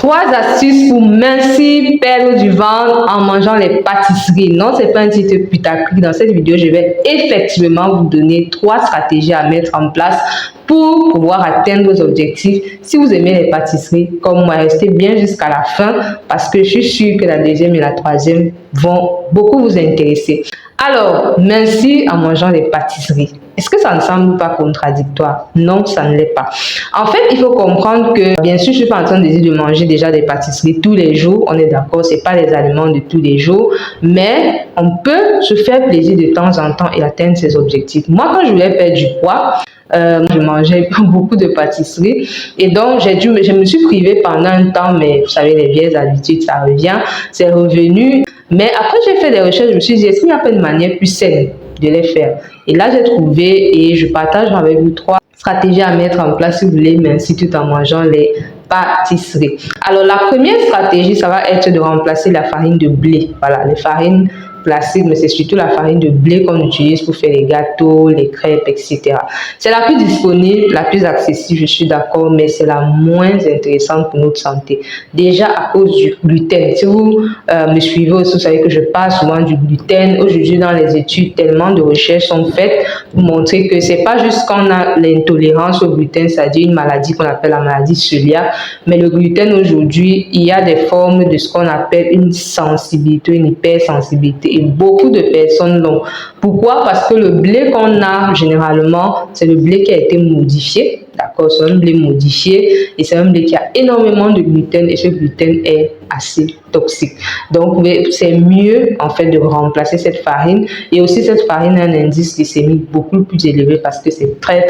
3 astuces pour mincir, perdre du ventre en mangeant les pâtisseries. Non, c'est pas un titre putaclic. Dans cette vidéo, je vais effectivement vous donner 3 stratégies à mettre en place pour pouvoir atteindre vos objectifs. Si vous aimez les pâtisseries, comme moi, restez bien jusqu'à la fin parce que je suis sûre que la deuxième et la troisième vont beaucoup vous intéresser. Alors, mincir en mangeant des pâtisseries. Est-ce que ça ne semble pas contradictoire? Non, ça ne l'est pas. En fait, il faut comprendre que, bien sûr, je suis pas en train de dire de manger déjà des pâtisseries tous les jours. On est d'accord, c'est pas les aliments de tous les jours, mais on peut se faire plaisir de temps en temps et atteindre ses objectifs. Moi, quand je voulais perdre du poids, je mangeais beaucoup de pâtisseries et donc je me suis privée pendant un temps, mais vous savez, les vieilles habitudes, ça revient, c'est revenu. Mais après, j'ai fait des recherches, je me suis dit, est-ce qu'il n'y a pas une manière plus saine de les faire? Et là, j'ai trouvé et je partage avec vous 3 stratégies à mettre en place si vous voulez mincir tout en mangeant les pâtisseries. Alors, la première stratégie, ça va être de remplacer la farine de blé. Voilà, les farines classiques, mais c'est surtout la farine de blé qu'on utilise pour faire les gâteaux, les crêpes, etc. C'est la plus disponible, la plus accessible, je suis d'accord, mais c'est la moins intéressante pour notre santé. Déjà à cause du gluten. Si vous me suivez aussi, vous savez que je parle souvent du gluten. Aujourd'hui, dans les études, tellement de recherches sont faites pour montrer que c'est pas juste qu'on a l'intolérance au gluten, c'est-à-dire une maladie qu'on appelle la maladie cœliaque, mais le gluten aujourd'hui, il y a des formes de ce qu'on appelle une sensibilité, une hypersensibilité. Et beaucoup de personnes l'ont. Pourquoi? Parce que le blé qu'on a généralement, c'est le blé qui a été modifié. D'accord, c'est un blé modifié et c'est un blé qui a énormément de gluten et ce gluten est assez toxique. Donc, c'est mieux en fait de remplacer cette farine et aussi cette farine a un indice glycémique beaucoup plus élevé parce que c'est très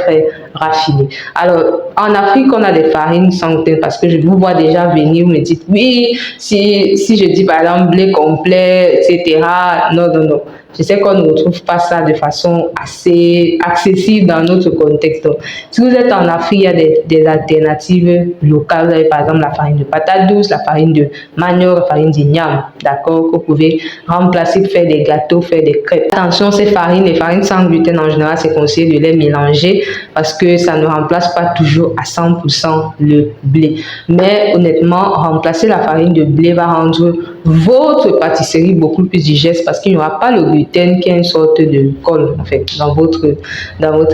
raffiné. Alors, en Afrique, on a des farines sans gluten parce que je vous vois déjà venir, vous me dites oui, si je dis par exemple blé complet, etc. Non. Je sais qu'on ne retrouve pas ça de façon assez accessible dans notre contexte. Donc, si vous êtes en Afrique, il y a des alternatives locales. Vous avez par exemple la farine de patate douce, la farine de manioc, la farine d'igname, d'accord, que vous pouvez remplacer pour faire des gâteaux, faire des crêpes. Attention, ces farines, les farines sans gluten en général, c'est conseillé de les mélanger parce que ça ne remplace pas toujours à 100% le blé. Mais honnêtement, remplacer la farine de blé va rendre votre pâtisserie beaucoup plus digeste parce qu'il n'y aura pas le gluten qui est une sorte de colle en fait dans votre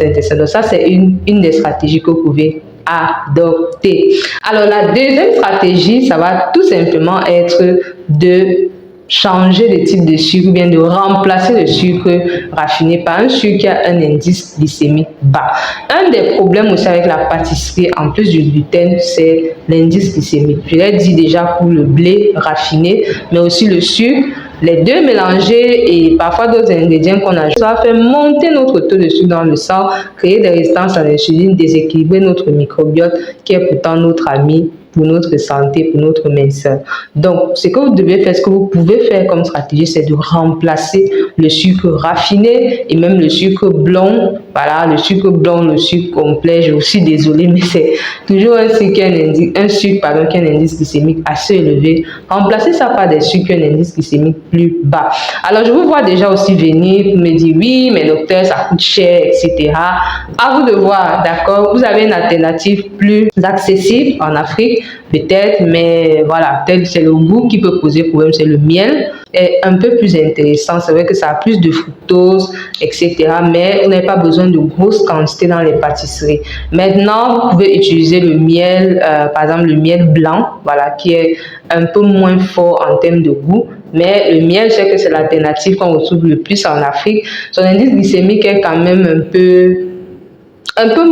intestin. Donc ça, c'est une des stratégies que vous pouvez adopter. Alors la deuxième stratégie, ça va tout simplement être de changer de type de sucre ou bien de remplacer le sucre raffiné par un sucre qui a un indice glycémique bas. Un des problèmes aussi avec la pâtisserie, en plus du gluten, c'est l'indice glycémique. Je l'ai dit déjà pour le blé raffiné, mais aussi le sucre. Les deux mélangés et parfois d'autres ingrédients qu'on ajoute, ça va faire monter notre taux de sucre dans le sang, créer des résistances à l'insuline, déséquilibrer notre microbiote qui est pourtant notre ami pour notre santé, pour notre minceur. Donc, ce que vous devez faire, ce que vous pouvez faire comme stratégie, c'est de remplacer le sucre raffiné et même le sucre blanc. Voilà, le sucre blanc, le sucre complet, je suis désolée, mais c'est toujours un sucre qui a un indice glycémique assez élevé. Remplacez ça par des sucres qui ont un indice glycémique plus bas. Alors, je vous vois déjà aussi venir pour me dire, oui, mais docteur, ça coûte cher, etc. À vous de voir, d'accord? Vous avez une alternative plus accessible en Afrique, peut-être, mais voilà, peut-être c'est le goût qui peut poser problème, c'est le miel est un peu plus intéressant, c'est vrai que ça a plus de fructose, etc., mais vous n'avez pas besoin de grosses quantités dans les pâtisseries. Maintenant, vous pouvez utiliser le miel, par exemple le miel blanc, voilà, qui est un peu moins fort en termes de goût, mais le miel, je sais que c'est l'alternative qu'on retrouve le plus en Afrique. Son indice glycémique est quand même un peu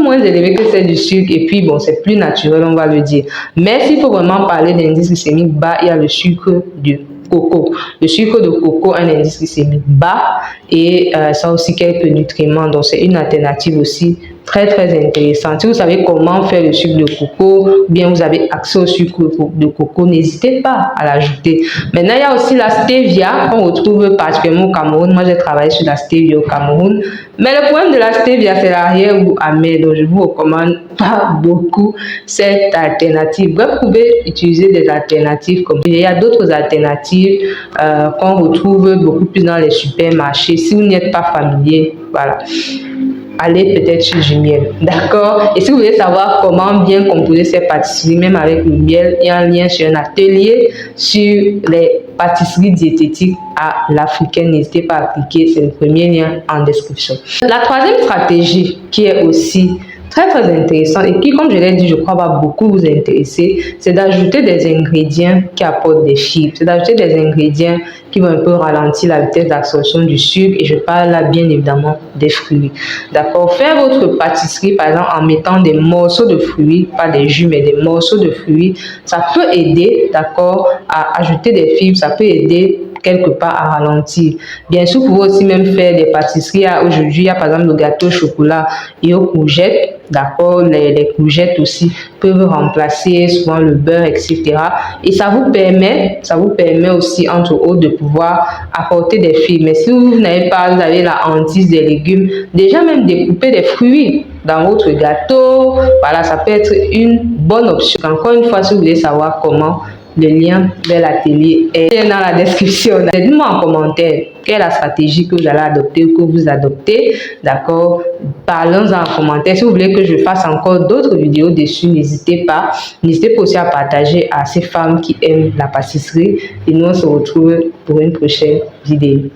moins élevé que celle du sucre et puis bon, c'est plus naturel, on va le dire. Mais s'il faut vraiment parler d'indice glycémique bas, il y a le sucre du coco. Le sucre de coco a un indice glycémique bas et ça a aussi quelques nutriments, donc c'est une alternative aussi très intéressante. Si vous savez comment faire le sucre de coco, ou bien vous avez accès au sucre de coco, n'hésitez pas à l'ajouter. Maintenant, il y a aussi la stevia qu'on retrouve particulièrement au Cameroun. Moi, j'ai travaillé sur la stevia au Cameroun. Mais le problème de la stevia, c'est l'arrière-goût amer. Donc, je vous recommande pas beaucoup cette alternative. Vous pouvez utiliser des alternatives comme il y a d'autres alternatives qu'on retrouve beaucoup plus dans les supermarchés. Si vous n'y êtes pas familier, voilà. allez peut-être sur du miel. D'accord? Et si vous voulez savoir comment bien composer ces pâtisseries, même avec le miel, il y a un lien sur un atelier sur les pâtisseries diététiques à l'africaine. N'hésitez pas à cliquer, c'est le premier lien en description. La troisième stratégie qui est aussi très intéressant et qui, comme je l'ai dit, je crois va beaucoup vous intéresser, c'est d'ajouter des ingrédients qui apportent des fibres, c'est d'ajouter des ingrédients qui vont un peu ralentir la vitesse d'absorption du sucre, et je parle là bien évidemment des fruits. D'accord? Faire votre pâtisserie par exemple en mettant des morceaux de fruits, pas des jus mais des morceaux de fruits, ça peut aider, d'accord, à ajouter des fibres, ça peut aider quelque part à ralentir. Bien sûr, vous pouvez aussi même faire des pâtisseries. Aujourd'hui, il y a par exemple le gâteau au chocolat et aux courgettes. D'accord, les courgettes aussi peuvent remplacer souvent le beurre, etc. Et ça vous permet aussi, entre autres, de pouvoir apporter des fibres. Mais si vous n'avez pas, vous avez la hantise des légumes, déjà même découper des fruits dans votre gâteau, voilà, ça peut être une bonne option. Encore une fois, si vous voulez savoir comment, le lien vers l'atelier est dans la description. Dites-moi en commentaire quelle est la stratégie que vous allez adopter ou que vous adoptez. D'accord? Parlons-en en commentaire. Si vous voulez que je fasse encore d'autres vidéos dessus, n'hésitez pas. N'hésitez pas aussi à partager à ces femmes qui aiment la pâtisserie. Et nous, on se retrouve pour une prochaine vidéo.